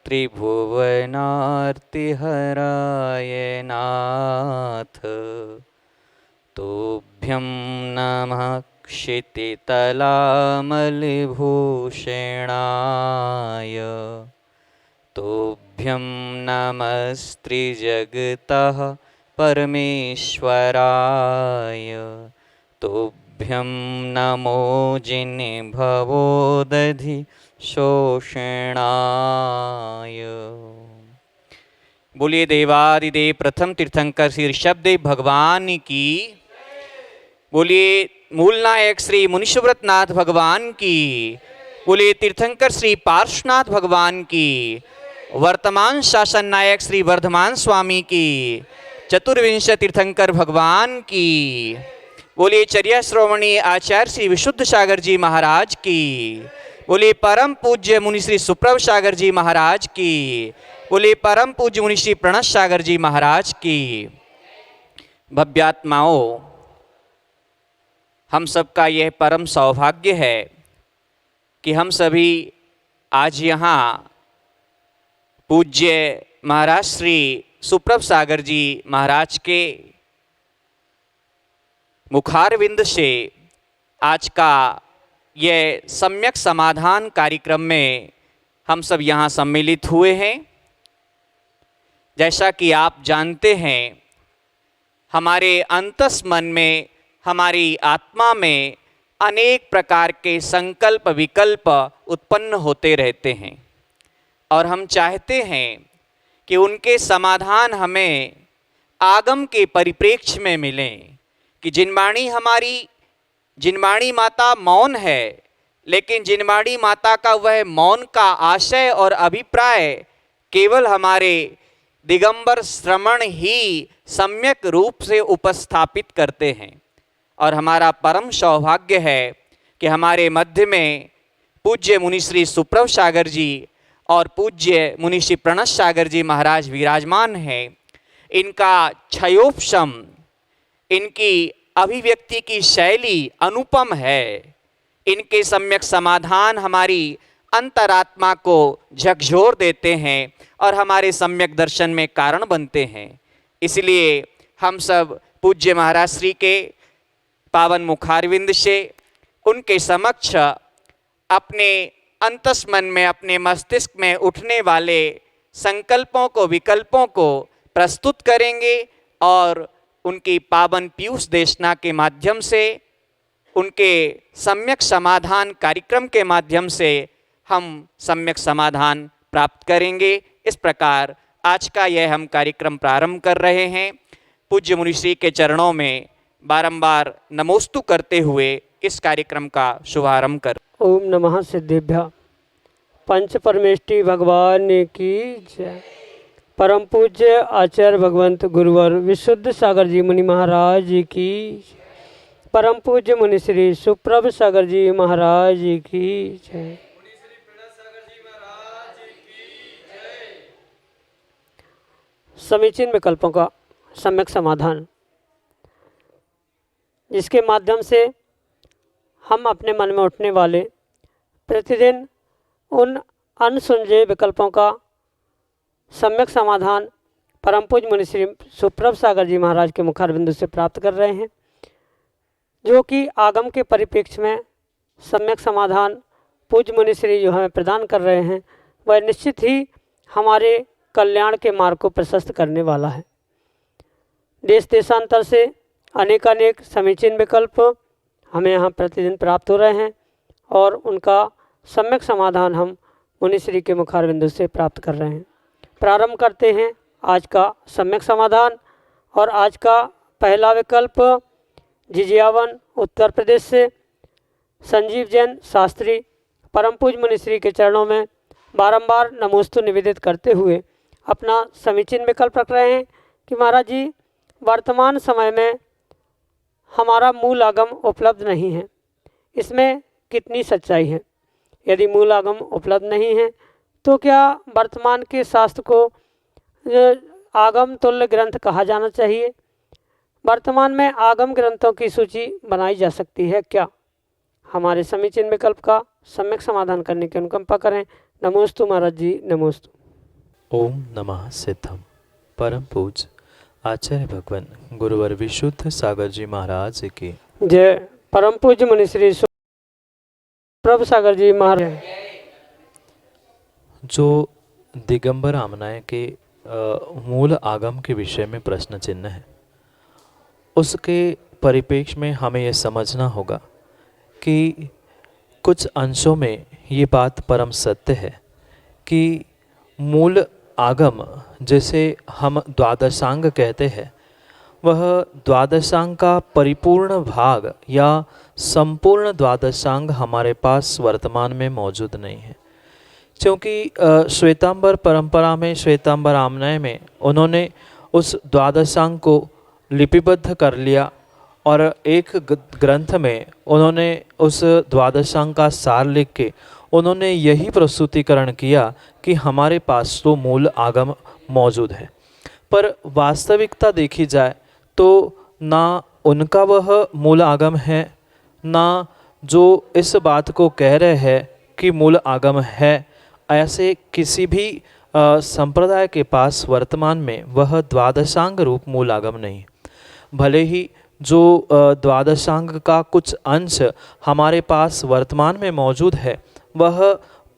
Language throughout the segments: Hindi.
त्रिभुवनार्तिहराय नाथ। तुभ्यं नमः क्षितितलामलभूषणाय। तुभ्यं नमस्त्रिजगतः परमेश्वराय। तुभ्यं नमो जिन्भवोदधि शोषणाय। बोलिए देवादिदेव प्रथम तीर्थंकर श्री ऋषभदेव भगवान की। बोलिए मूल नायक श्री मुनिसुव्रतनाथ भगवान की। बोलिए तीर्थंकर श्री पार्श्वनाथ भगवान की। वर्तमान शासन नायक श्री वर्धमान स्वामी की। चतुर्विंश तीर्थंकर भगवान की। बोलिए चर्या श्रोमणी आचार्य श्री विशुद्ध सागर जी महाराज की। बोलिए परम पूज्य मुनि श्री सुप्रभ सागर जी महाराज की। बोलिए परम पूज्य मुनि श्री प्रणत सागर जी महाराज की। भव्यात्माओं, हम सबका यह परम सौभाग्य है कि हम सभी आज यहाँ पूज्य महाराज श्री सुप्रभ सागर जी महाराज के मुखारविंद से आज का यह सम्यक समाधान कार्यक्रम में हम सब यहाँ सम्मिलित हुए हैं। जैसा कि आप जानते हैं, हमारे अंतस मन में, हमारी आत्मा में अनेक प्रकार के संकल्प विकल्प उत्पन्न होते रहते हैं और हम चाहते हैं कि उनके समाधान हमें आगम के परिप्रेक्ष्य में मिलें। कि जिनवाणी माता मौन है, लेकिन जिनवाणी माता का वह मौन का आशय और अभिप्राय केवल हमारे दिगंबर श्रवण ही सम्यक रूप से उपस्थापित करते हैं। और हमारा परम सौभाग्य है कि हमारे मध्य में पूज्य मुनि श्री सुप्रभ सागर जी और पूज्य मुनि श्री प्रणत सागर जी महाराज विराजमान हैं। इनका क्षयोपशम, इनकी अभिव्यक्ति की शैली अनुपम है। इनके सम्यक समाधान हमारी अंतरात्मा को झकझोर देते हैं और हमारे सम्यक दर्शन में कारण बनते हैं। इसलिए हम सब पूज्य महाराज श्री के पावन मुखारविंद से उनके समक्ष अपने अंतस मन में, अपने मस्तिष्क में उठने वाले संकल्पों को, विकल्पों को प्रस्तुत करेंगे और उनकी पावन पीयूष देशना के माध्यम से, उनके सम्यक समाधान कार्यक्रम के माध्यम से हम सम्यक समाधान प्राप्त करेंगे। इस प्रकार आज का यह हम कार्यक्रम प्रारंभ कर रहे हैं। पूज्य मुनिश्री के चरणों में बारंबार नमोस्तु करते हुए इस कार्यक्रम का शुभारंभ कर। ओम नमः सिद्धेभ्यः। पंच परमेष्टि भगवान की जय। परम पूज्य आचार्य भगवंत गुरुवर विशुद्ध सागर जी मुनि महाराज की जय। परम पूज्य मुनि श्री सुप्रभ सागर जी महाराज की जय। समीचीन विकल्पों का सम्यक समाधान, जिसके माध्यम से हम अपने मन में उठने वाले प्रतिदिन उन अनसुलझे विकल्पों का सम्यक समाधान परम पूज्य मुनि श्री सुप्रभ सागर जी महाराज के मुखारबिंदु से प्राप्त कर रहे हैं, जो कि आगम के परिप्रेक्ष्य में सम्यक समाधान पूज्य मुनि श्री जो हमें प्रदान कर रहे हैं, वह निश्चित ही हमारे कल्याण के मार्ग को प्रशस्त करने वाला है। देश देशांतर से अनेक समीचीन विकल्प हमें यहाँ प्रतिदिन प्राप्त हो रहे हैं और उनका सम्यक समाधान हम मुनिश्री के मुखारबिंदु से प्राप्त कर रहे हैं। प्रारंभ करते हैं आज का सम्यक समाधान। और आज का पहला विकल्प झिझियावन उत्तर प्रदेश से संजीव जैन शास्त्री परम पूज्य मुनिश्री के चरणों में बारंबार नमोस्तु निवेदित करते हुए अपना समीचीन विकल्प रख रहे हैं कि महाराज जी, वर्तमान समय में हमारा मूल आगम उपलब्ध नहीं है, इसमें कितनी सच्चाई है? यदि मूल आगम उपलब्ध नहीं है तो क्या वर्तमान के शास्त्र को आगम तुल्य ग्रंथ कहा जाना चाहिए? वर्तमान में आगम ग्रंथों की सूची बनाई जा सकती है क्या? हमारे समीचीन विकल्प का सम्यक समाधान करने की अनुकंपा करें। नमोस्तु महाराज जी, नमोस्तु। ओम नमः सिद्धम। परम पूज आचार्य भगवान गुरुवर विशुद्ध सागर जी महाराज की जय। परम पूज्य मुनि श्री प्रभ सागर जी महाराज। जो दिगंबर आमनाय के मूल आगम के विषय में प्रश्न चिन्ह है, उसके परिप्रेक्ष्य में हमें यह समझना होगा कि कुछ अंशों में ये बात परम सत्य है कि मूल आगम जिसे हम द्वादशांग कहते हैं, वह द्वादशांग का परिपूर्ण भाग या संपूर्ण द्वादशांग हमारे पास वर्तमान में मौजूद नहीं है। क्योंकि श्वेतांबर परंपरा में, श्वेतांबर आमनाय में उन्होंने उस द्वादशांग को लिपिबद्ध कर लिया और एक ग्रंथ में उन्होंने उस द्वादशांग का सार लिख के उन्होंने यही प्रस्तुतिकरण किया कि हमारे पास तो मूल आगम मौजूद है। पर वास्तविकता देखी जाए तो ना उनका वह मूल आगम है, ना जो इस बात को कह रहे हैं कि मूल आगम है, ऐसे किसी भी संप्रदाय के पास वर्तमान में वह द्वादशांग रूप मूल आगम नहीं। भले ही जो द्वादशांग का कुछ अंश हमारे पास वर्तमान में मौजूद है, वह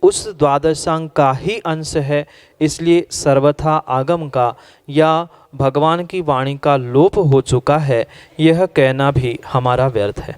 उस द्वादशांग का ही अंश है, इसलिए सर्वथा आगम का या भगवान की वाणी का लोप हो चुका है, यह कहना भी हमारा व्यर्थ है।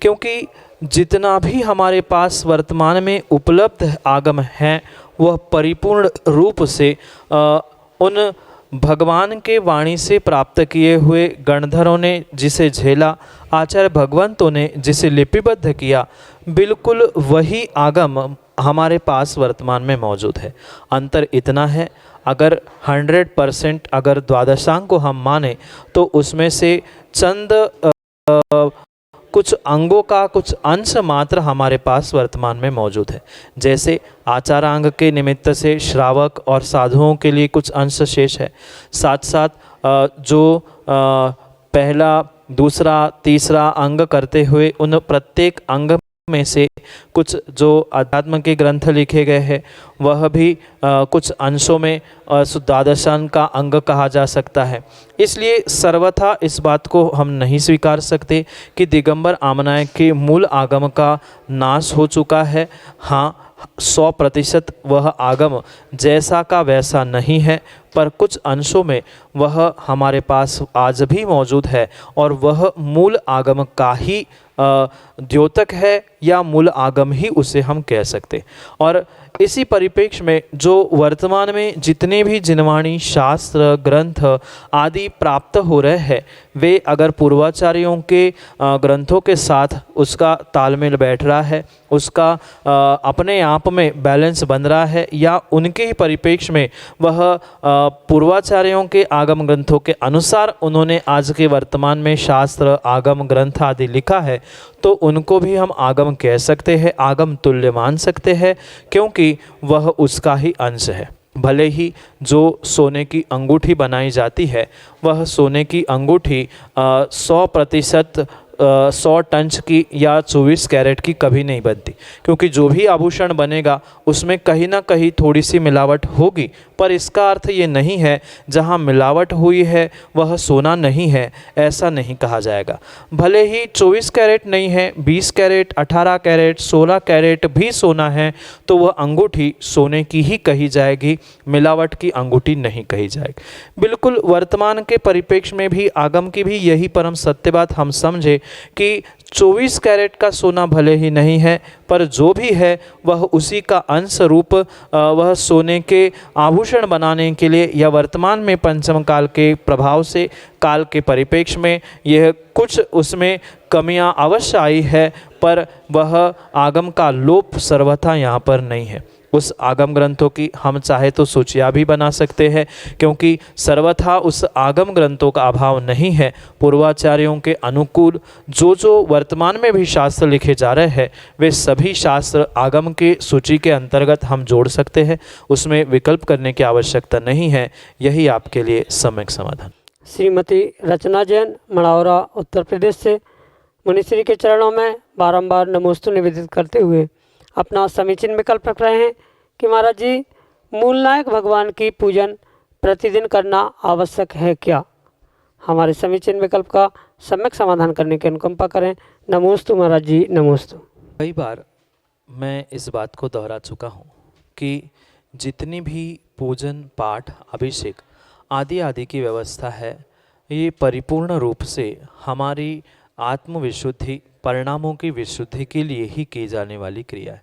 क्योंकि जितना भी हमारे पास वर्तमान में उपलब्ध आगम है, वह परिपूर्ण रूप से उन भगवान के वाणी से प्राप्त किए हुए गणधरों ने जिसे झेला, आचार्य भगवंतों ने जिसे लिपिबद्ध किया, बिल्कुल वही आगम हमारे पास वर्तमान में मौजूद है। अंतर इतना है, अगर 100% अगर द्वादशांग को हम माने तो उसमें से चंद कुछ अंगों का कुछ अंश मात्र हमारे पास वर्तमान में मौजूद है। जैसे आचारांग के निमित्त से श्रावक और साधुओं के लिए कुछ अंश शेष है, साथ साथ जो पहला, दूसरा, तीसरा अंग करते हुए उन प्रत्येक अंग में से कुछ जो अध्यात्म के ग्रंथ लिखे गए हैं, वह भी कुछ अंशों में द्वादशांग का अंग कहा जा सकता है। इसलिए सर्वथा इस बात को हम नहीं स्वीकार सकते कि दिगंबर आमनाय के मूल आगम का नाश हो चुका है। हाँ, 100% वह आगम जैसा का वैसा नहीं है, पर कुछ अंशों में वह हमारे पास आज भी मौजूद है और वह मूल आगम का ही द्योतक है या मूल आगम ही उसे हम कह सकते। और इसी परिप्रेक्ष्य में जो वर्तमान में जितने भी जिनवाणी शास्त्र ग्रंथ आदि प्राप्त हो रहे हैं, वे अगर पूर्वाचार्यों के ग्रंथों के साथ उसका तालमेल बैठ रहा है, उसका अपने आप में बैलेंस बन रहा है, या उनके ही परिप्रेक्ष्य में वह पूर्वाचार्यों के आगम ग्रंथों के अनुसार उन्होंने आज के वर्तमान में शास्त्र आगम ग्रंथ आदि लिखा है, तो उनको भी हम आगम कह सकते हैं, आगम तुल्य मान सकते हैं, क्योंकि वह उसका ही अंश है। भले ही जो सोने की अंगूठी बनाई जाती है, वह सोने की अंगूठी 100% 100 टंच की या 24 कैरेट की कभी नहीं बनती, क्योंकि जो भी आभूषण बनेगा उसमें कहीं ना कहीं थोड़ी सी मिलावट होगी। पर इसका अर्थ ये नहीं है जहाँ मिलावट हुई है वह सोना नहीं है, ऐसा नहीं कहा जाएगा। भले ही 24 कैरेट नहीं है, 20 कैरेट, 18 कैरेट, 16 कैरेट भी सोना है, तो वह अंगूठी सोने की ही कही जाएगी, मिलावट की अंगूठी नहीं कही जाएगी। बिल्कुल वर्तमान के परिप्रेक्ष्य में भी आगम की भी यही परम सत्य बात हम समझे कि 24 कैरेट का सोना भले ही नहीं है, पर जो भी है वह उसी का अंश रूप वह सोने के आभूषण बनाने के लिए या वर्तमान में पंचम काल के प्रभाव से काल के परिप्रेक्ष्य में यह कुछ उसमें कमियां अवश्य आई है, पर वह आगम का लोप सर्वथा यहाँ पर नहीं है। उस आगम ग्रंथों की हम चाहे तो सूचियाँ भी बना सकते हैं, क्योंकि सर्वथा उस आगम ग्रंथों का अभाव नहीं है। पूर्वाचार्यों के अनुकूल जो जो वर्तमान में भी शास्त्र लिखे जा रहे हैं, वे सभी शास्त्र आगम के सूची के अंतर्गत हम जोड़ सकते हैं, उसमें विकल्प करने की आवश्यकता नहीं है। यही आपके लिए सम्यक समाधान। श्रीमती रचना जैन, मढ़ौरा, उत्तर प्रदेश से मुनिश्री के चरणों में बारंबार नमोस्तु निवेदित करते हुए अपना समीचीन विकल्प रख रहे हैं कि महाराज जी, मूलनायक भगवान की पूजन प्रतिदिन करना आवश्यक है क्या? हमारे समीचीन विकल्प का सम्यक समाधान करने की अनुकंपा करें। नमोस्तु महाराज जी, नमोस्तु। कई बार मैं इस बात को दोहरा चुका हूँ कि जितनी भी पूजन पाठ अभिषेक आदि आदि की व्यवस्था है, ये परिपूर्ण रूप से हमारी आत्मविशुद्धि, परिणामों की विशुद्धि के लिए ही की जाने वाली क्रिया है।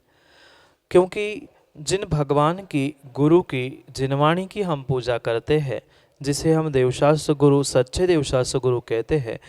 क्योंकि जिन भगवान की, गुरु की, जिनवाणी की हम पूजा करते हैं, जिसे हम देवशास्त्र गुरु, सच्चे देवशास्त्र गुरु कहते हैं,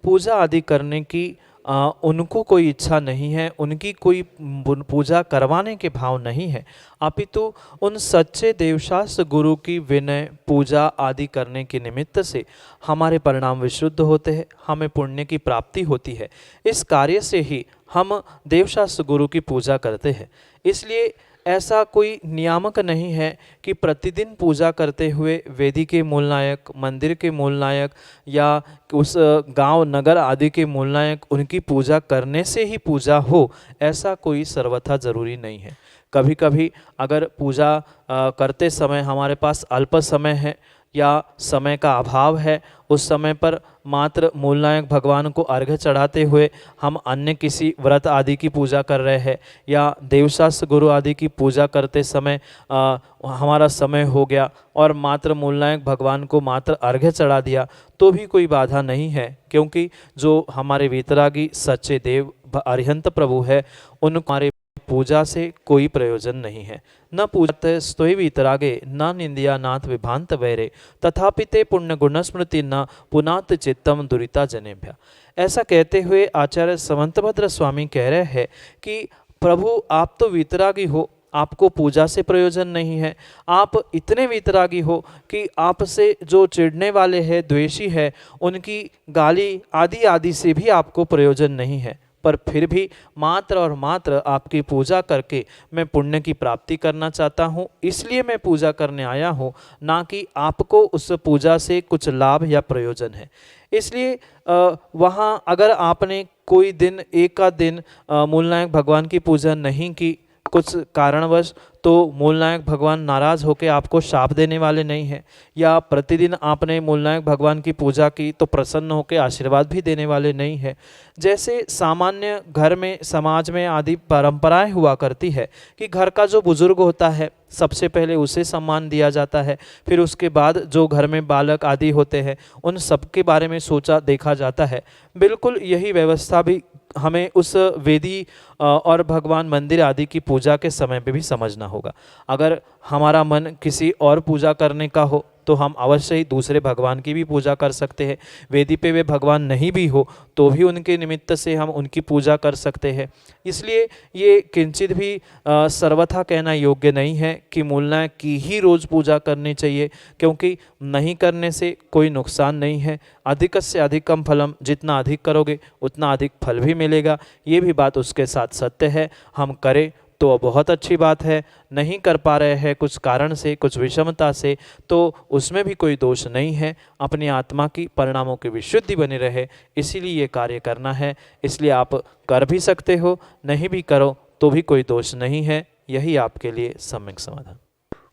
पूजा आदि करने की उनको कोई इच्छा नहीं है, उनकी कोई पूजा करवाने के भाव नहीं है, अपितु उन सच्चे देवशास्त्र गुरु की विनय पूजा आदि करने के निमित्त से हमारे परिणाम विशुद्ध होते हैं, हमें पुण्य की प्राप्ति होती है। इस कार्य से ही हम देवशास्त्र गुरु की पूजा करते हैं। इसलिए ऐसा कोई नियामक नहीं है कि प्रतिदिन पूजा करते हुए वेदी के मूलनायक, मंदिर के मूलनायक या उस गांव नगर आदि के मूलनायक, उनकी पूजा करने से ही पूजा हो, ऐसा कोई सर्वथा ज़रूरी नहीं है। कभी कभी अगर पूजा करते समय हमारे पास अल्प समय है या समय का अभाव है, उस समय पर मात्र मूलनायक भगवान को अर्घ्य चढ़ाते हुए हम अन्य किसी व्रत आदि की पूजा कर रहे हैं या देवशास्त्र गुरु आदि की पूजा करते समय हमारा समय हो गया और मात्र मूलनायक भगवान को मात्र अर्घ्य चढ़ा दिया, तो भी कोई बाधा नहीं है। क्योंकि जो हमारे वीतरागी सच्चे देव अरिहंत प्रभु है, उन हमारे पूजा से कोई प्रयोजन नहीं है। न पूजत स्तोय वीतरागे, न निंदिया नाथ विभांत वैरे, तथापि ते पुण्य गुण स्मृति न पुनात चित्तम दुरिता जनेभ्य। ऐसा कहते हुए आचार्य समंतभद्र स्वामी कह रहे हैं कि प्रभु आप तो वीतरागी हो, आपको पूजा से प्रयोजन नहीं है। आप इतने वीतरागी हो कि आपसे जो चिढ़ने वाले हैं, द्वेषी है, उनकी गाली आदि आदि से भी आपको प्रयोजन नहीं है, पर फिर भी मात्र और मात्र आपकी पूजा करके मैं पुण्य की प्राप्ति करना चाहता हूँ, इसलिए मैं पूजा करने आया हूँ, ना कि आपको उस पूजा से कुछ लाभ या प्रयोजन है। इसलिए वहाँ अगर आपने कोई दिन, एक का दिन मूलनायक भगवान की पूजा नहीं की कुछ कारणवश, तो मूलनायक भगवान नाराज़ होकर आपको शाप देने वाले नहीं हैं, या प्रतिदिन आपने मूलनायक भगवान की पूजा की तो प्रसन्न होकर आशीर्वाद भी देने वाले नहीं है। जैसे सामान्य घर में, समाज में आदि परंपराएं हुआ करती है कि घर का जो बुजुर्ग होता है सबसे पहले उसे सम्मान दिया जाता है, फिर उसके बाद जो घर में बालक आदि होते हैं उन सबके बारे में सोचा देखा जाता है। बिल्कुल यही व्यवस्था भी हमें उस वेदी और भगवान मंदिर आदि की पूजा के समय पे भी समझना होगा। अगर हमारा मन किसी और पूजा करने का हो तो हम अवश्य ही दूसरे भगवान की भी पूजा कर सकते हैं। वेदी पे वे भगवान नहीं भी हो तो भी उनके निमित्त से हम उनकी पूजा कर सकते हैं। इसलिए ये किंचित भी सर्वथा कहना योग्य नहीं है कि मूलनायक की ही रोज़ पूजा करनी चाहिए, क्योंकि नहीं करने से कोई नुकसान नहीं है। अधिक से अधिकम फलम, जितना अधिक करोगे उतना अधिक फल भी मिलेगा, ये भी बात उसके साथ सत्य है। हम करें तो बहुत अच्छी बात है, नहीं कर पा रहे हैं कुछ कारण से, कुछ विषमता से, तो उसमें भी कोई दोष नहीं है। अपनी आत्मा की परिणामों की विशुद्धि बनी रहे, इसीलिए ये कार्य करना है। इसलिए आप कर भी सकते हो, नहीं भी करो तो भी कोई दोष नहीं है। यही आपके लिए सम्यक समाधान।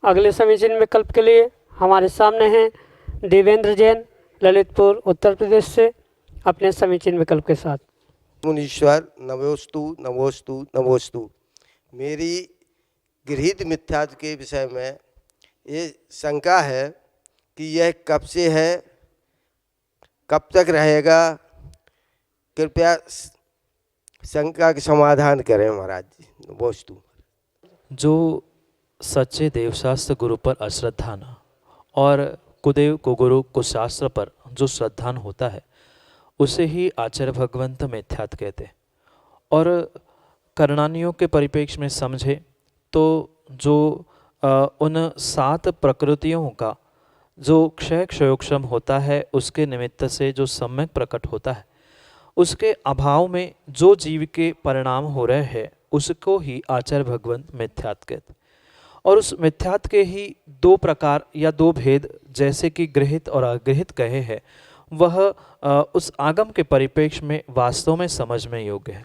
अगले समीचीन विकल्प के लिए हमारे सामने हैं देवेंद्र जैन, ललितपुर उत्तर प्रदेश से, अपने समीचीन विकल्प के साथ। मुनीश्वर नमोस्तु नमोस्तु नमोस्तु। मेरी गृहीत मिथ्यात्व के विषय में ये शंका है कि यह कब से है, कब तक रहेगा, कृपया शंका का समाधान करें महाराज जी। नमोस्तु। जो सच्चे देवशास्त्र गुरु पर अश्रद्धा न और कुदेव कुगुरु कुशास्त्र पर जो श्रद्धान होता है उसे ही आचार्य भगवंत मिथ्यात्व कहते हैं। और करणानियों के परिप्रेक्ष्य में समझे तो जो उन 7 प्रकृतियों का जो क्षय क्षयोक्षम होता है, उसके निमित्त से जो सम्यक प्रकट होता है, उसके अभाव में जो जीव के परिणाम हो रहे हैं उसको ही आचार्य भगवंत मिथ्यात्व कहते। और उस मिथ्यात्व के ही 2 प्रकार या 2 भेद, जैसे कि गृहित और अगृहित कहे हैं, वह उस आगम के परिप्रेक्ष्य में वास्तव में समझ में योग्य है।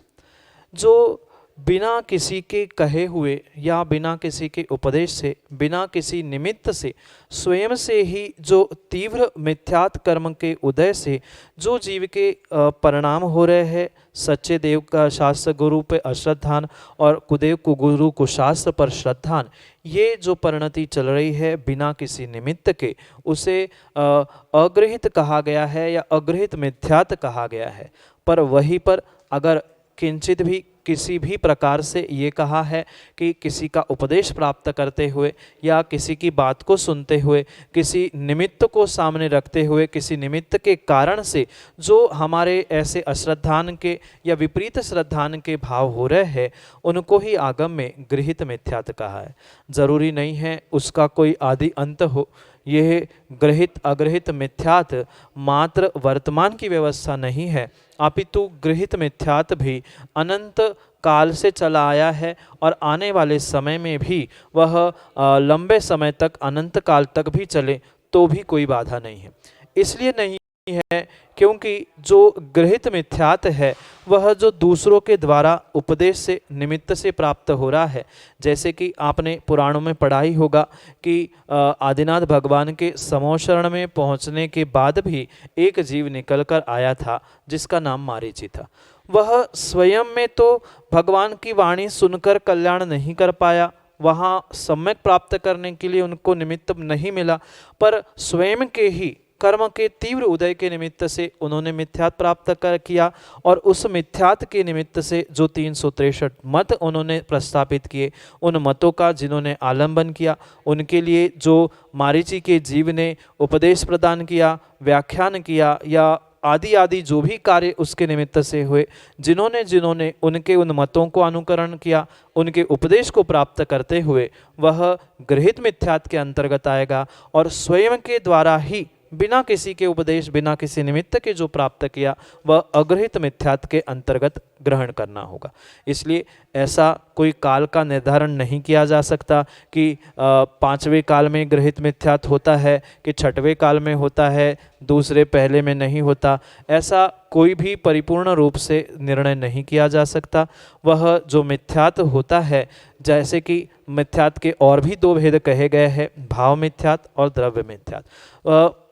जो बिना किसी के कहे हुए या बिना किसी के उपदेश से, बिना किसी निमित्त से, स्वयं से ही जो तीव्र मिथ्यात् कर्म के उदय से जो जीव के परिणाम हो रहे हैं, सच्चे देव का शास्त्र गुरु पे अश्रद्धान और कुदेव कुगुरु कुशास्त्र पर श्रद्धान, ये जो परिणति चल रही है बिना किसी निमित्त के, उसे अगृहित कहा गया है या अगृहित मिथ्यात् कहा गया है। पर वहीं पर अगर किंचित भी किसी भी प्रकार से ये कहा है कि किसी का उपदेश प्राप्त करते हुए या किसी की बात को सुनते हुए, किसी निमित्त को सामने रखते हुए, किसी निमित्त के कारण से जो हमारे ऐसे अश्रद्धान के या विपरीत श्रद्धान के भाव हो रहे हैं, उनको ही आगम में गृहीत मिथ्यात् कहा है। जरूरी नहीं है उसका कोई आदि अंत हो। यह गृहित अगृहित मिथ्यात् मात्र वर्तमान की व्यवस्था नहीं है, अपितु गृहित मिथ्यात् भी अनंत काल से चला आया है और आने वाले समय में भी वह लंबे समय तक, अनंत काल तक भी चले तो भी कोई बाधा नहीं है। इसलिए नहीं है क्योंकि जो गृहित मिथ्यात् है वह जो दूसरों के द्वारा उपदेश से, निमित्त से प्राप्त हो रहा है। जैसे कि आपने पुराणों में पढ़ा ही होगा कि आदिनाथ भगवान के समोशरण में पहुंचने के बाद भी एक जीव निकल कर आया था जिसका नाम मारीची था। वह स्वयं में तो भगवान की वाणी सुनकर कल्याण नहीं कर पाया, वहाँ सम्यक प्राप्त करने के लिए उनको निमित्त नहीं मिला, पर स्वयं के ही कर्म के तीव्र उदय के निमित्त से उन्होंने मिथ्यात् प्राप्त किया और उस मिथ्यात् के निमित्त से जो 363 मत उन्होंने प्रस्तापित किए, उन मतों का जिन्होंने आलंबन किया, उनके लिए जो मारीची के जीव ने उपदेश प्रदान किया, व्याख्यान किया या आदि आदि जो भी कार्य उसके निमित्त से हुए, जिन्होंने उनके उन मतों को अनुकरण किया, उनके उपदेश को प्राप्त करते हुए वह गृहित मिथ्यात् के अंतर्गत आएगा और स्वयं के द्वारा ही बिना किसी के उपदेश, बिना किसी निमित्त के जो प्राप्त किया वह अगृहित मिथ्यात् के अंतर्गत ग्रहण करना होगा। इसलिए ऐसा कोई काल का निर्धारण नहीं किया जा सकता कि 5वें काल में गृहित मिथ्यात् होता है कि 6वें काल में होता है, दूसरे पहले में नहीं होता। ऐसा कोई भी परिपूर्ण रूप से निर्णय नहीं किया जा सकता। वह जो मिथ्यात् होता है, जैसे कि मिथ्यात् के और भी 2 भेद कहे गए हैं, भाव मिथ्यात् और द्रव्य मिथ्यात्।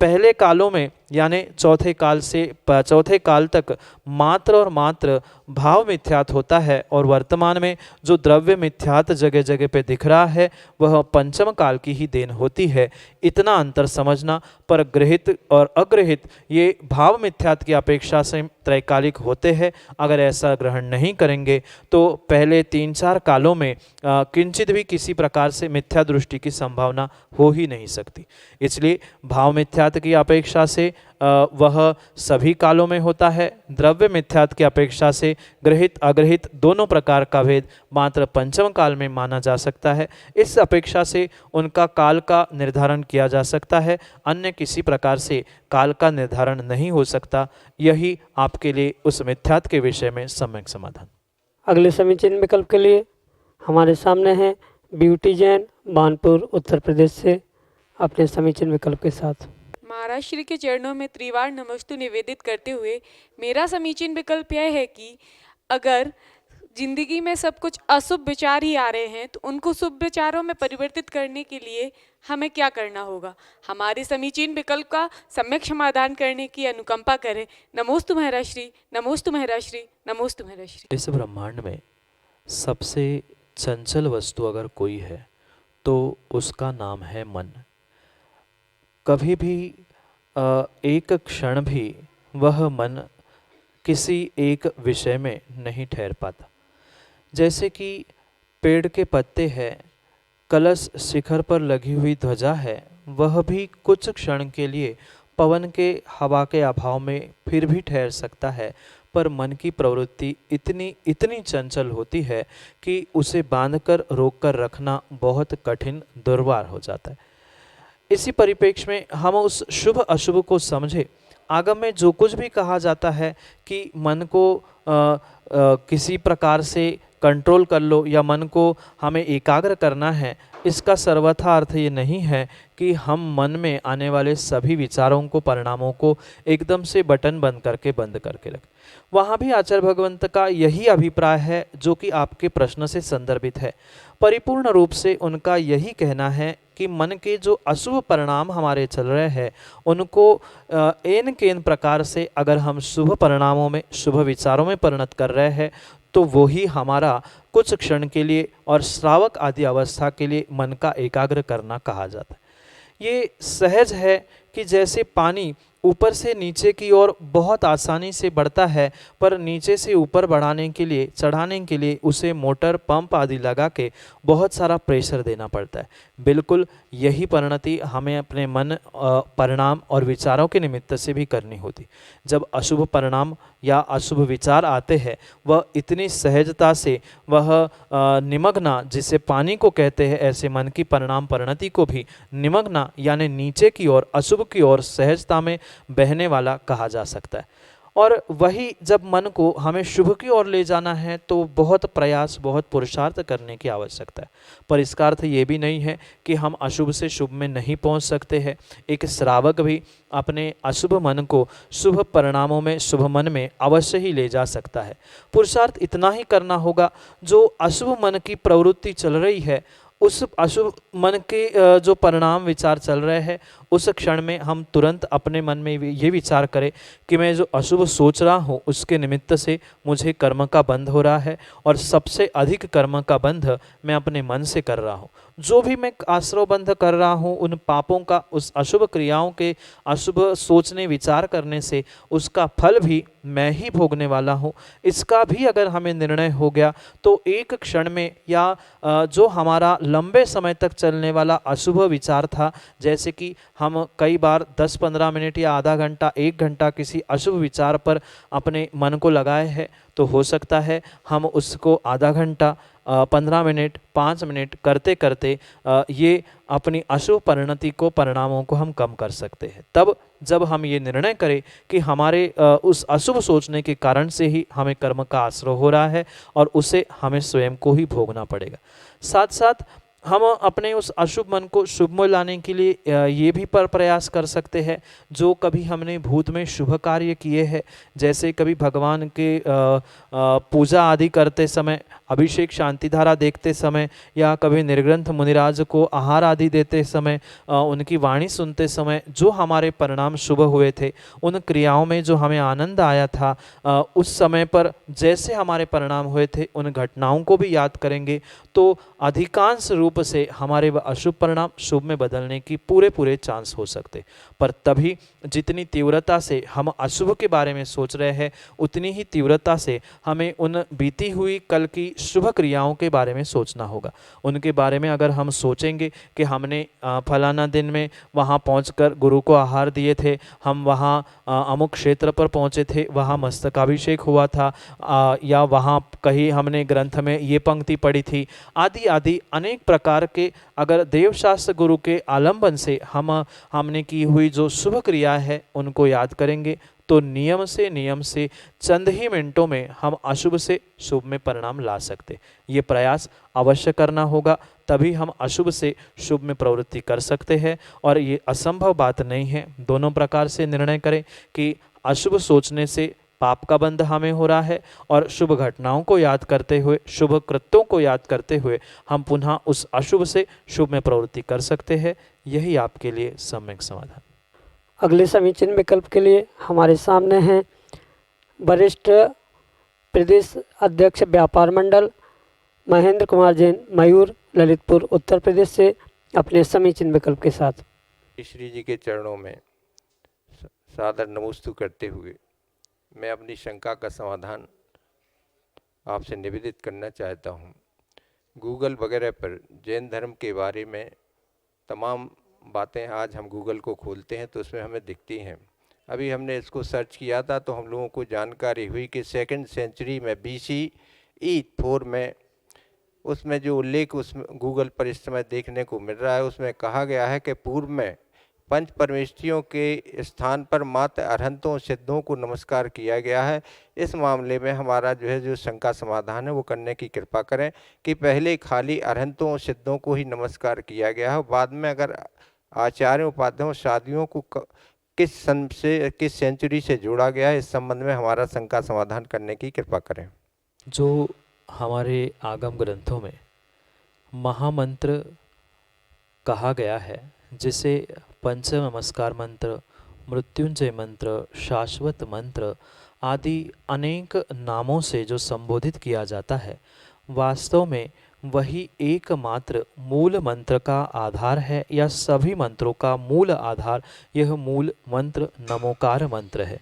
पहले कालों में यानी चौथे काल तक मात्र और मात्र भाव मिथ्यात् होता है और वर्तमान में जो द्रव्य मिथ्यात् जगह जगह पे दिख रहा है वह पंचम काल की ही देन होती है। इतना अंतर समझना। पर गृहित और अगृहित ये भाव मिथ्यात् की अपेक्षा से त्रैकालिक होते हैं। अगर ऐसा ग्रहण नहीं करेंगे तो पहले 3-4 कालों में किंचित भी किसी प्रकार से मिथ्या दृष्टि की संभावना हो ही नहीं सकती। इसलिए भाव मिथ्यात् की अपेक्षा से वह सभी कालों में होता है। द्रव्य मिथ्यात् की अपेक्षा से गृहित अगृहित दोनों प्रकार का भेद मात्र पंचम काल में माना जा सकता है। इस अपेक्षा से उनका काल का निर्धारण किया जा सकता है, अन्य किसी प्रकार से काल का निर्धारण नहीं हो सकता। यही आपके लिए उस मिथ्यात् के विषय में सम्यक समाधान। अगले समीचीन विकल्प के लिए हमारे सामने हैं ब्यूटी जैन, बानपुर, उत्तर प्रदेश से, अपने समीचीन विकल्प के साथ। महाराज श्री के चरणों में त्रिवार नमस्तु निवेदित करते हुए मेरा समीचीन विकल्प यह है कि अगर जिंदगी में सब कुछ अशुभ विचार ही आ रहे हैं तो उनको शुभ विचारों में परिवर्तित करने के लिए हमें क्या करना होगा। हमारे समीचीन विकल्प का सम्यक समाधान करने की अनुकंपा करें। नमोस्तु महाराज श्री, नमोस्तु महाराज श्री, नमोस्तु महाराज श्री। इस ब्रह्मांड में सबसे चंचल वस्तु अगर कोई है तो उसका नाम है मन। कभी भी एक क्षण भी वह मन किसी एक विषय में नहीं ठहर पाता। जैसे कि पेड़ के पत्ते हैं, कलश शिखर पर लगी हुई ध्वजा है, वह भी कुछ क्षण के लिए पवन के हवा के अभाव में फिर भी ठहर सकता है, पर मन की प्रवृत्ति इतनी चंचल होती है कि उसे बांधकर रोककर रखना बहुत कठिन, दुर्वार हो जाता है। इसी परिप्रेक्ष्य में हम उस शुभ अशुभ को समझे। आगम में जो कुछ भी कहा जाता है कि मन को किसी प्रकार से कंट्रोल कर लो या मन को हमें एकाग्र करना है, इसका सर्वथा अर्थ ये नहीं है कि हम मन में आने वाले सभी विचारों को, परिणामों को एकदम से बटन बंद करके रखें। वहाँ भी आचार्य भगवंत का यही अभिप्राय है जो कि आपके प्रश्न से संदर्भित है। परिपूर्ण रूप से उनका यही कहना है कि मन के जो अशुभ परिणाम हमारे चल रहे हैं उनको एन केन प्रकार से अगर हम शुभ परिणामों में, शुभ विचारों में परिणत कर रहे हैं तो वही हमारा कुछ क्षण के लिए और श्रावक आदि अवस्था के लिए मन का एकाग्र करना कहा जाता है। ये सहज है कि जैसे पानी ऊपर से नीचे की ओर बहुत आसानी से बढ़ता है, पर नीचे से ऊपर बढ़ाने के लिए, चढ़ाने के लिए उसे मोटर, पंप आदि लगा के बहुत सारा प्रेशर देना पड़ता है। बिल्कुल यही परिणति हमें अपने मन, परिणाम और विचारों के निमित्त से भी करनी होती। जब अशुभ परिणाम या अशुभ विचार आते हैं वह इतनी सहजता से, वह निमग्ना जिसे पानी को कहते हैं, ऐसे मन की परिणाम परिणति को भी निमग्ना यानी नीचे की ओर, अशुभ की ओर सहजता में बहने वाला कहा जा सकता है। और वही जब मन को हमें शुभ की ओर ले जाना है तो बहुत प्रयास, बहुत पुरुषार्थ करने की आवश्यकता है। पर इसका अर्थ ये भी नहीं है कि हम अशुभ से शुभ में नहीं पहुंच सकते हैं। एक श्रावक भी अपने अशुभ मन को शुभ परिणामों में, शुभ मन में अवश्य ही ले जा सकता है। पुरुषार्थ इतना ही करना होगा, जो अशुभ मन की प्रवृत्ति चल रही है उस अशुभ मन के जो परिणाम विचार चल रहे हैं उस क्षण में हम तुरंत अपने मन में ये विचार करें कि मैं जो अशुभ सोच रहा हूँ उसके निमित्त से मुझे कर्म का बंध हो रहा है और सबसे अधिक कर्म का बंध मैं अपने मन से कर रहा हूँ। जो भी मैं आश्रव बंध कर रहा हूँ उन पापों का, उस अशुभ क्रियाओं के अशुभ सोचने विचार करने से उसका फल भी मैं ही भोगने वाला हूँ। इसका भी अगर हमें निर्णय हो गया तो एक क्षण में या जो हमारा लंबे समय तक चलने वाला अशुभ विचार था, जैसे कि हम कई बार 10-15 मिनट या आधा घंटा, 1 घंटा किसी अशुभ विचार पर अपने मन को लगाए हैं, तो हो सकता है हम उसको आधा घंटा, 15 मिनट, 5 मिनट करते करते ये अपनी अशुभ परिणति को, परिणामों को हम कम कर सकते हैं। तब जब हम ये निर्णय करें कि हमारे उस अशुभ सोचने के कारण से ही हमें कर्म का आश्रय हो रहा है और उसे हमें स्वयं को ही भोगना पड़ेगा। साथ साथ हम अपने उस अशुभ मन को शुभ में लाने के लिए ये भी प्रयास कर सकते हैं, जो कभी हमने भूत में शुभ कार्य किए हैं, जैसे कभी भगवान के पूजा आदि करते समय, अभिषेक शांति धारा देखते समय, या कभी निर्ग्रंथ मुनिराज को आहार आदि देते समय, उनकी वाणी सुनते समय जो हमारे परिणाम शुभ हुए थे, उन क्रियाओं में जो हमें आनंद आया था, उस समय पर जैसे हमारे परिणाम हुए थे उन घटनाओं को भी याद करेंगे तो अधिकांश रूप से हमारे वह अशुभ परिणाम शुभ में बदलने की पूरे चांस हो सकते। पर तभी जितनी तीव्रता से हम अशुभ के बारे में सोच रहे हैं उतनी ही तीव्रता से हमें उन बीती हुई कल की शुभ क्रियाओं के बारे में सोचना होगा। उनके बारे में अगर हम सोचेंगे कि हमने फलाना दिन में वहाँ पहुंचकर गुरु को आहार दिए थे, हम वहाँ अमुक क्षेत्र पर पहुँचे थे, वहाँ मस्तकाभिषेक हुआ था, या वहाँ कहीं हमने ग्रंथ में ये पंक्ति पढ़ी थी, आदि आदि अनेक प्रकार के अगर देवशास्त्र गुरु के आलंबन से हमने की हुई जो शुभ क्रिया है उनको याद करेंगे तो नियम से चंद ही मिनटों में हम अशुभ से शुभ में परिणाम ला सकते। ये प्रयास अवश्य करना होगा, तभी हम अशुभ से शुभ में प्रवृत्ति कर सकते हैं। और ये असंभव बात नहीं है। दोनों प्रकार से निर्णय करें कि अशुभ सोचने से पाप का बंध हमें हो रहा है और शुभ घटनाओं को याद करते हुए, शुभ कृत्यों को याद करते हुए हम पुनः उस अशुभ से शुभ में प्रवृत्ति कर सकते हैं। यही आपके लिए सम्यक समाधान। अगले समीचीन विकल्प के लिए हमारे सामने हैं वरिष्ठ प्रदेश अध्यक्ष व्यापार मंडल महेंद्र कुमार जैन, मयूर, ललितपुर, उत्तर प्रदेश से अपने समीचीन विकल्प के साथ। श्री जी के चरणों में सादर नमोस्तु करते हुए मैं अपनी शंका का समाधान आपसे निवेदित करना चाहता हूँ। गूगल वगैरह पर जैन धर्म के बारे में तमाम बातें आज हम गूगल को खोलते हैं तो उसमें हमें दिखती हैं। अभी हमने इसको सर्च किया था तो हम लोगों को जानकारी हुई कि 2nd सेंचुरी में BCE 4 में उसमें जो उल्लेख उसमें गूगल पर इस समय देखने को मिल रहा है उसमें कहा गया है कि पूर्व में पंच परमेष्ठियों के स्थान पर मात्र अरहंतों सिद्धों को नमस्कार किया गया है। इस मामले में हमारा जो शंका समाधान है वो करने की कृपा करें कि पहले खाली अरहंतों सिद्धों को ही नमस्कार किया गया है, बाद में अगर आचार्यों उपाध्यायों साधियों को किस सेंचुरी से जोड़ा गया है, इस संबंध में हमारा शंका समाधान करने की कृपा करें। जो हमारे आगम ग्रंथों में महामंत्र कहा गया है, जिसे पंच नमस्कार मंत्र, मृत्युंजय मंत्र, शाश्वत मंत्र आदि अनेक नामों से जो संबोधित किया जाता है, वास्तव में वही एकमात्र मूल मंत्र का आधार है, या सभी मंत्रों का मूल आधार यह मूल मंत्र नमोकार मंत्र है,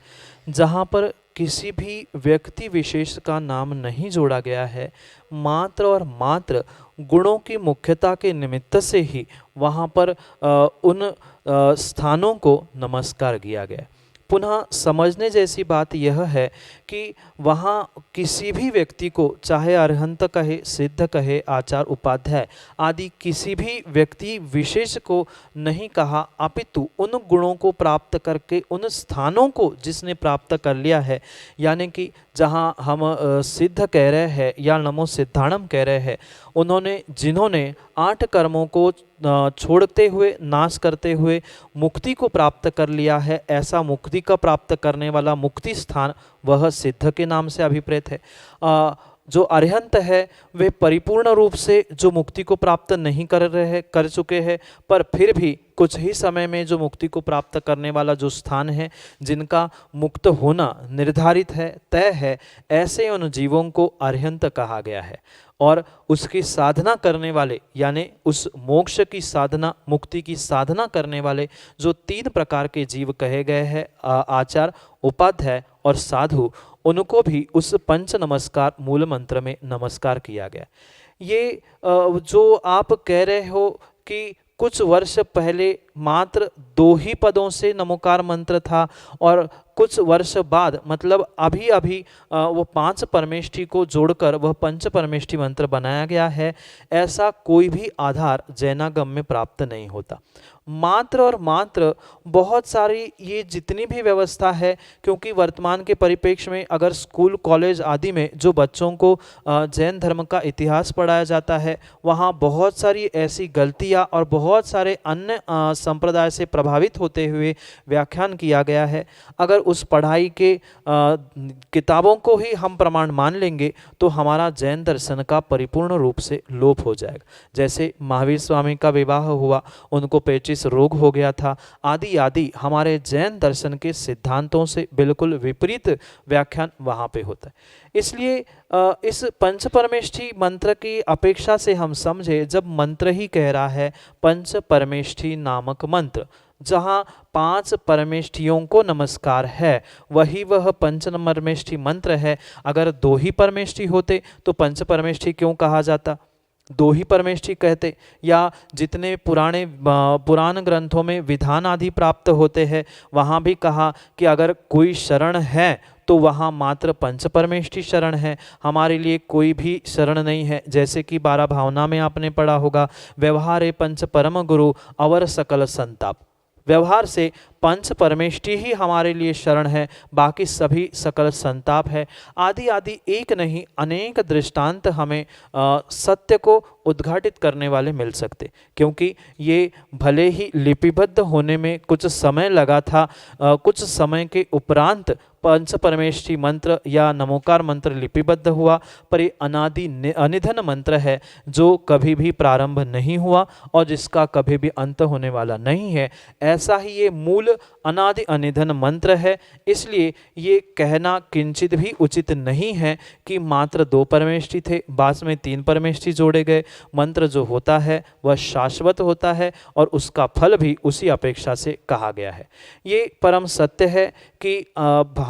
जहाँ पर किसी भी व्यक्ति विशेष का नाम नहीं जोड़ा गया है, मात्र और मात्र गुणों की मुख्यता के निमित्त से ही वहाँ पर उन स्थानों को नमस्कार किया गया। पुनः समझने जैसी बात यह है कि वहाँ किसी भी व्यक्ति को, चाहे अरहंत कहे, सिद्ध कहे, आचार उपाध्याय आदि किसी भी व्यक्ति विशेष को नहीं कहा, अपितु उन गुणों को प्राप्त करके उन स्थानों को जिसने प्राप्त कर लिया है, यानी कि जहाँ हम सिद्ध कह रहे हैं या नमो सिद्धाणम कह रहे हैं, जिन्होंने 8 कर्मों को छोड़ते हुए, नाश करते हुए मुक्ति को प्राप्त कर लिया है, ऐसा मुक्ति का प्राप्त करने वाला मुक्ति स्थान वह सिद्ध के नाम से अभिप्रेत है। जो अरहंत है वे परिपूर्ण रूप से जो मुक्ति को प्राप्त नहीं कर चुके हैं, पर फिर भी कुछ ही समय में जो मुक्ति को प्राप्त करने वाला जो स्थान है, जिनका मुक्त होना निर्धारित है, तय है, ऐसे उन जीवों को अरहंत कहा गया है। और उसकी साधना करने वाले, यानी उस मोक्ष की साधना, मुक्ति की साधना करने वाले जो 3 प्रकार के जीव कहे गए हैं, आचार, उपाध्याय और साधु, उनको भी उस पंच नमस्कार मूल मंत्र में नमस्कार किया गया। ये जो आप कह रहे हो कि कुछ वर्ष पहले मात्र 2 ही पदों से नमोकार मंत्र था और कुछ वर्ष बाद, मतलब अभी अभी वो 5 परमेष्ठी को जोड़कर वह पंच परमेष्ठी मंत्र बनाया गया है, ऐसा कोई भी आधार जैनागम में प्राप्त नहीं होता। मात्र और मात्र बहुत सारी ये जितनी भी व्यवस्था है, क्योंकि वर्तमान के परिप्रेक्ष्य में अगर स्कूल कॉलेज आदि में जो बच्चों को जैन धर्म का इतिहास पढ़ाया जाता है, वहाँ बहुत सारी ऐसी गलतियाँ और बहुत सारे अन्य संप्रदाय से प्रभावित होते हुए व्याख्यान किया गया है। अगर उस पढ़ाई के किताबों को ही हम प्रमाण मान लेंगे तो हमारा जैन दर्शन का परिपूर्ण रूप से लोप हो जाएगा। जैसे महावीर स्वामी का विवाह हुआ, उनको पेचिस रोग हो गया था, आदि आदि हमारे जैन दर्शन के सिद्धांतों से बिल्कुल विपरीत व्याख्यान वहाँ पे होता है। इसलिए इस पंच परमेष्ठी मंत्र की अपेक्षा से हम समझे, जब मंत्र ही कह रहा है पंच परमेष्ठी नामक मंत्र, जहाँ 5 परमेष्ठियों को नमस्कार है, वही वह पंच परमेष्ठी मंत्र है। अगर 2 ही परमेष्ठी होते तो पंच परमेष्ठी क्यों कहा जाता? 2 ही परमेष्ठी कहते। या जितने पुराण ग्रंथों में विधान आदि प्राप्त होते हैं, वहाँ भी कहा कि अगर कोई शरण है तो वहाँ मात्र पंच परमेष्ठी शरण है, हमारे लिए कोई भी शरण नहीं है। जैसे कि 12 भावना में आपने पढ़ा होगा, व्यवहारे पंच परम गुरु अवर सकल संताप। व्यवहार से पंच परमेष्ठी ही हमारे लिए शरण है, बाकी सभी सकल संताप है। आदि आदि एक नहीं अनेक दृष्टांत हमें सत्य को उद्घाटित करने वाले मिल सकते, क्योंकि ये भले ही लिपिबद्ध होने में कुछ समय लगा था, कुछ समय के उपरांत पंच परमेष्ठी मंत्र या नमोकार मंत्र लिपिबद्ध हुआ, पर ये अनादि अनिधन मंत्र है जो कभी भी प्रारंभ नहीं हुआ और जिसका कभी भी अंत होने वाला नहीं है। ऐसा ही ये मूल अनादि अनिधन मंत्र है। इसलिए ये कहना किंचित भी उचित नहीं है कि मात्र 2 परमेष्ठी थे, बाद में 3 परमेष्ठी जोड़े गए। मंत्र जो होता है वह शाश्वत होता है और उसका फल भी उसी अपेक्षा से कहा गया है। ये परम सत्य है कि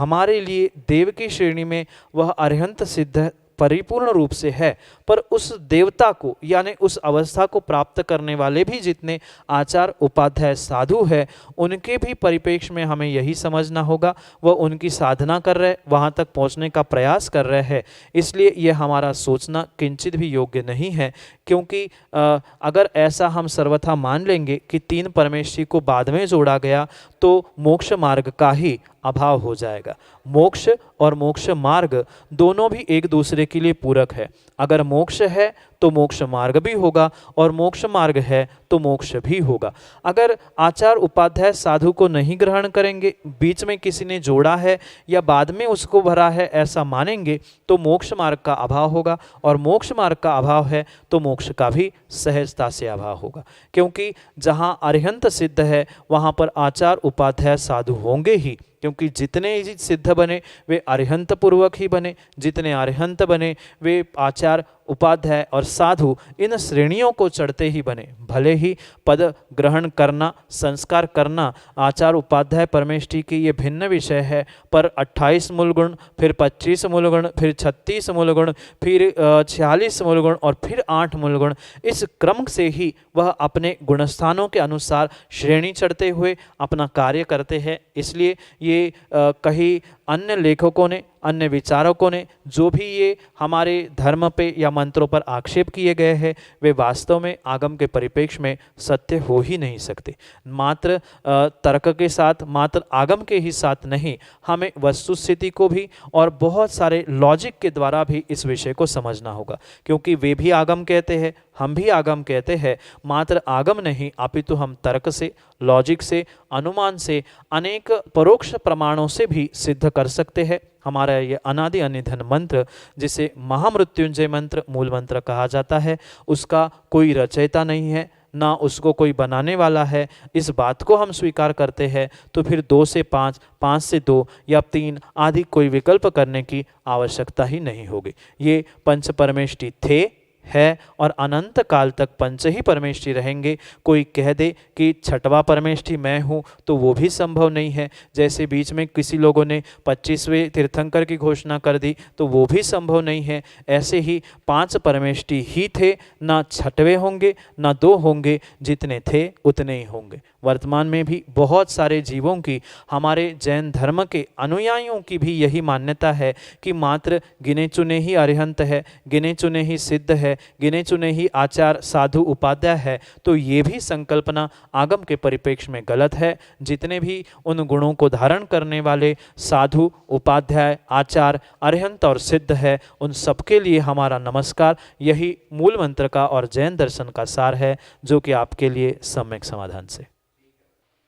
हमारे लिए देव की श्रेणी में वह अरहंत सिद्ध परिपूर्ण रूप से है, पर उस देवता को यानी उस अवस्था को प्राप्त करने वाले भी जितने आचार उपाध्याय साधु है, उनके भी परिप्रेक्ष्य में हमें यही समझना होगा, वह उनकी साधना कर रहे, वहाँ तक पहुँचने का प्रयास कर रहे हैं। इसलिए ये हमारा सोचना किंचित भी योग्य नहीं है, क्योंकि अगर ऐसा हम सर्वथा मान लेंगे कि तीन परमेष्ठी को बाद में जोड़ा गया तो मोक्ष मार्ग का ही अभाव हो जाएगा। मोक्ष और मोक्ष मार्ग दोनों भी एक दूसरे के लिए पूरक है। अगर मोक्ष है तो मोक्ष मार्ग भी होगा और मोक्ष मार्ग है तो मोक्ष भी होगा। अगर आचार उपाध्याय साधु को नहीं ग्रहण करेंगे, बीच में किसी ने जोड़ा है या बाद में उसको भरा है ऐसा मानेंगे, तो मोक्ष मार्ग का अभाव होगा, और मोक्ष मार्ग का अभाव है तो मोक्ष का भी सहजता से अभाव होगा। क्योंकि जहाँ अरिहंत सिद्ध है वहाँ पर आचार उपाध्याय साधु होंगे ही, क्योंकि जितने ही सिद्ध बने वे अरिहंत पूर्वक ही बने, जितने अरिहंत बने वे आचार उपाध्याय और साधु इन श्रेणियों को चढ़ते ही बने। भले ही पद ग्रहण करना, संस्कार करना आचार उपाध्याय परमेष्ठी की ये भिन्न विषय है, पर 28 मूलगुण, फिर 25 मूलगुण, फिर 36 मूलगुण, फिर 46 मूलगुण और फिर 8 मूलगुण, इस क्रम से ही वह अपने गुणस्थानों के अनुसार श्रेणी चढ़ते हुए अपना कार्य करते हैं। इसलिए ये कहीं अन्य लेखकों ने, अन्य विचारकों ने जो भी ये हमारे धर्म पे या मंत्रों पर आक्षेप किए गए हैं, वे वास्तव में आगम के परिप्रेक्ष्य में सत्य हो ही नहीं सकते। मात्र तर्क के साथ, मात्र आगम के ही साथ नहीं, हमें वस्तुस्थिति को भी और बहुत सारे लॉजिक के द्वारा भी इस विषय को समझना होगा, क्योंकि वे भी आगम कहते हैं, हम भी आगम कहते हैं। मात्र आगम नहीं, अपितु हम तर्क से, लॉजिक से, अनुमान से, अनेक परोक्ष प्रमाणों से भी सिद्ध कर सकते हैं। हमारा ये अनादि अनिधन मंत्र, जिसे महामृत्युंजय मंत्र मूल मंत्र कहा जाता है, उसका कोई रचयिता नहीं है, ना उसको कोई बनाने वाला है। इस बात को हम स्वीकार करते हैं तो फिर 2 से 5, 5 से 2 या 3 आदि कोई विकल्प करने की आवश्यकता ही नहीं होगी। ये पंच परमेष्ठी थे, है और अनंत काल तक पंच ही परमेष्ठी रहेंगे। कोई कह दे कि छठवां परमेष्ठी मैं हूँ तो वो भी संभव नहीं है। जैसे बीच में किसी लोगों ने 25वें तीर्थंकर की घोषणा कर दी तो वो भी संभव नहीं है। ऐसे ही 5 परमेष्ठी ही थे, ना छठवें होंगे ना 2 होंगे, जितने थे उतने ही होंगे। वर्तमान में भी बहुत सारे जीवों की, हमारे जैन धर्म के अनुयायियों की भी यही मान्यता है कि मात्र गिने चुने ही अरिहंत है, गिने चुने ही सिद्ध है, गिने चुने ही आचार साधु उपाध्याय है। तो ये भी संकल्पना आगम के परिप्रेक्ष्य में गलत है। जितने भी उन गुणों को धारण करने वाले साधु उपाध्याय आचार अरिहंत और सिद्ध है, उन सबके लिए हमारा नमस्कार। यही मूल मंत्र का और जैन दर्शन का सार है, जो कि आपके लिए सम्यक समाधान से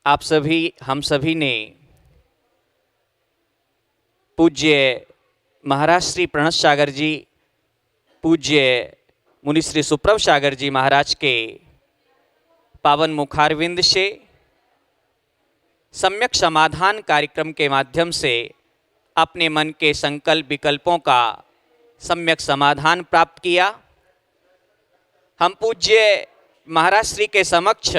आप सभी, हम सभी ने पूज्य महाराज श्री प्रणत सागर जी, पूज्य मुनि श्री सुप्रभ सागर जी महाराज के पावन मुखारविंद से सम्यक समाधान कार्यक्रम के माध्यम से अपने मन के संकल्प विकल्पों का सम्यक समाधान प्राप्त किया। हम पूज्य महाराज श्री के समक्ष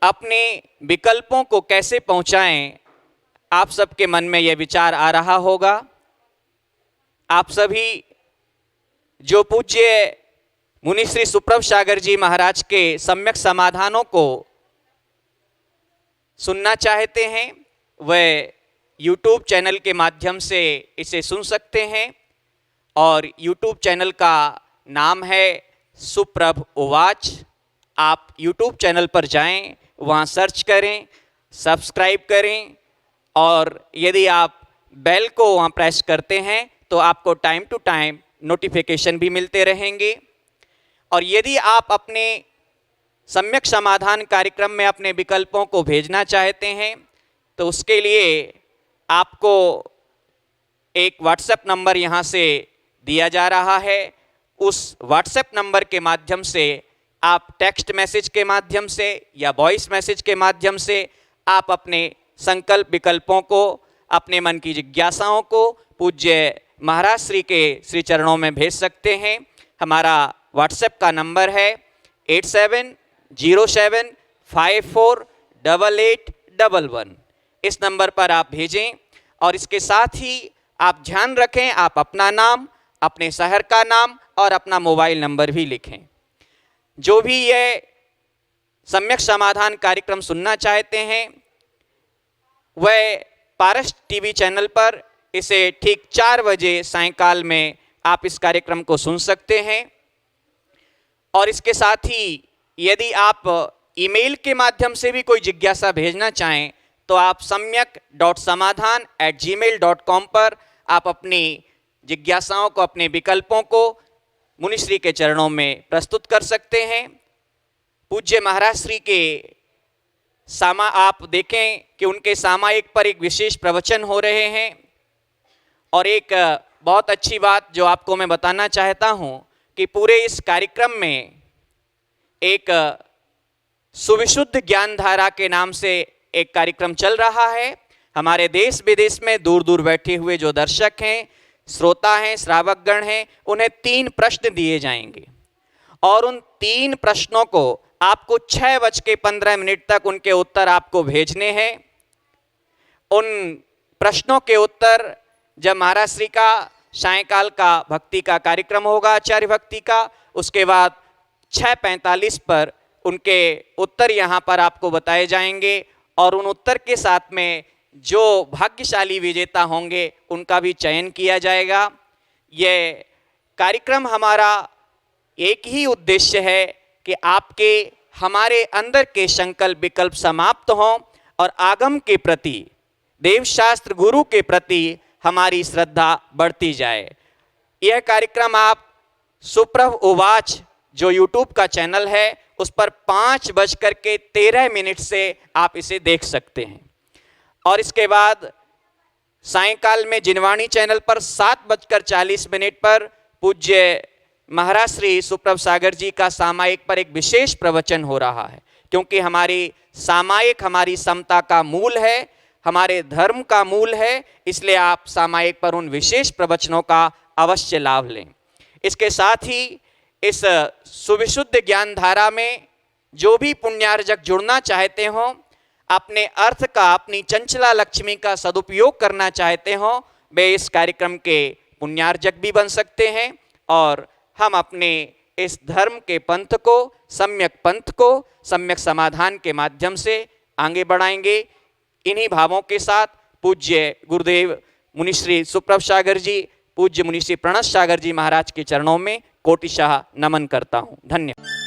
अपने विकल्पों को कैसे पहुंचाएं, आप सबके मन में यह विचार आ रहा होगा। आप सभी जो पूज्य मुनि श्री सुप्रभ सागर जी महाराज के सम्यक समाधानों को सुनना चाहते हैं, वह YouTube चैनल के माध्यम से इसे सुन सकते हैं। और YouTube चैनल का नाम है सुप्रभ उवाच। आप YouTube चैनल पर जाएं, वहाँ सर्च करें, सब्सक्राइब करें, और यदि आप बेल को वहाँ प्रेस करते हैं तो आपको टाइम टू टाइम नोटिफिकेशन भी मिलते रहेंगे। और यदि आप अपने सम्यक समाधान कार्यक्रम में अपने विकल्पों को भेजना चाहते हैं तो उसके लिए आपको एक व्हाट्सएप नंबर यहाँ से दिया जा रहा है। उस व्हाट्सएप नंबर के माध्यम से आप टेक्स्ट मैसेज के माध्यम से या वॉइस मैसेज के माध्यम से आप अपने संकल्प विकल्पों को, अपने मन की जिज्ञासाओं को पूज्य महाराज श्री के श्री चरणों में भेज सकते हैं। हमारा व्हाट्सएप का नंबर है 8707548811। इस नंबर पर आप भेजें। और इसके साथ ही आप ध्यान रखें, आप अपना नाम, अपने शहर का नाम और अपना मोबाइल नंबर भी लिखें। जो भी ये सम्यक समाधान कार्यक्रम सुनना चाहते हैं वह पारस टीवी चैनल पर इसे ठीक 4 बजे सायंकाल में आप इस कार्यक्रम को सुन सकते हैं। और इसके साथ ही यदि आप ईमेल के माध्यम से भी कोई जिज्ञासा भेजना चाहें तो आप samyak.samadhan@gmail.com पर आप अपनी जिज्ञासाओं को, अपने विकल्पों को मुनिश्री के चरणों में प्रस्तुत कर सकते हैं। पूज्य महाराज श्री के आप देखें कि उनके सामायिक पर एक विशेष प्रवचन हो रहे हैं। और एक बहुत अच्छी बात जो आपको मैं बताना चाहता हूं कि पूरे इस कार्यक्रम में एक सुविशुद्ध ज्ञान धारा के नाम से एक कार्यक्रम चल रहा है। हमारे देश विदेश में दूर दूर बैठे हुए जो दर्शक हैं, श्रोता हैं, श्रावकगण हैं, उन्हें 3 प्रश्न दिए जाएंगे और उन 3 प्रश्नों को आपको 6:15 तक उनके उत्तर आपको भेजने हैं। उन प्रश्नों के उत्तर जब महाराज श्री का सायंकाल का भक्ति का कार्यक्रम होगा, आचार्य भक्ति का, उसके बाद 6:45 पर उनके उत्तर यहाँ पर आपको बताए जाएंगे और उन उत्तर के साथ में जो भाग्यशाली विजेता होंगे उनका भी चयन किया जाएगा। ये कार्यक्रम हमारा एक ही उद्देश्य है कि आपके हमारे अंदर के संकल्प विकल्प समाप्त हों और आगम के प्रति, देवशास्त्र गुरु के प्रति हमारी श्रद्धा बढ़ती जाए। यह कार्यक्रम आप सुप्रभ उवाच जो यूट्यूब का चैनल है उस पर 5:13 से आप इसे देख सकते हैं। और इसके बाद सायंकाल में जिनवाणी चैनल पर 7:40 पर पूज्य महाराज श्री सुप्रभ सागर जी का सामायिक पर एक विशेष प्रवचन हो रहा है, क्योंकि हमारी सामायिक हमारी समता का मूल है, हमारे धर्म का मूल है। इसलिए आप सामायिक पर उन विशेष प्रवचनों का अवश्य लाभ लें। इसके साथ ही इस सुविशुद्ध ज्ञान धारा में जो भी पुण्यार्जक जुड़ना चाहते हों, अपने अर्थ का, अपनी चंचला लक्ष्मी का सदुपयोग करना चाहते हों, वे इस कार्यक्रम के पुण्यार्जक भी बन सकते हैं और हम अपने इस धर्म के पंथ को, सम्यक समाधान के माध्यम से आगे बढ़ाएंगे। इन्हीं भावों के साथ पूज्य गुरुदेव मुनिश्री सुप्रभ सागर जी, पूज्य मुनिश्री प्रणत सागर जी महाराज के चरणों में कोटिशाह नमन करता हूँ। धन्यवाद।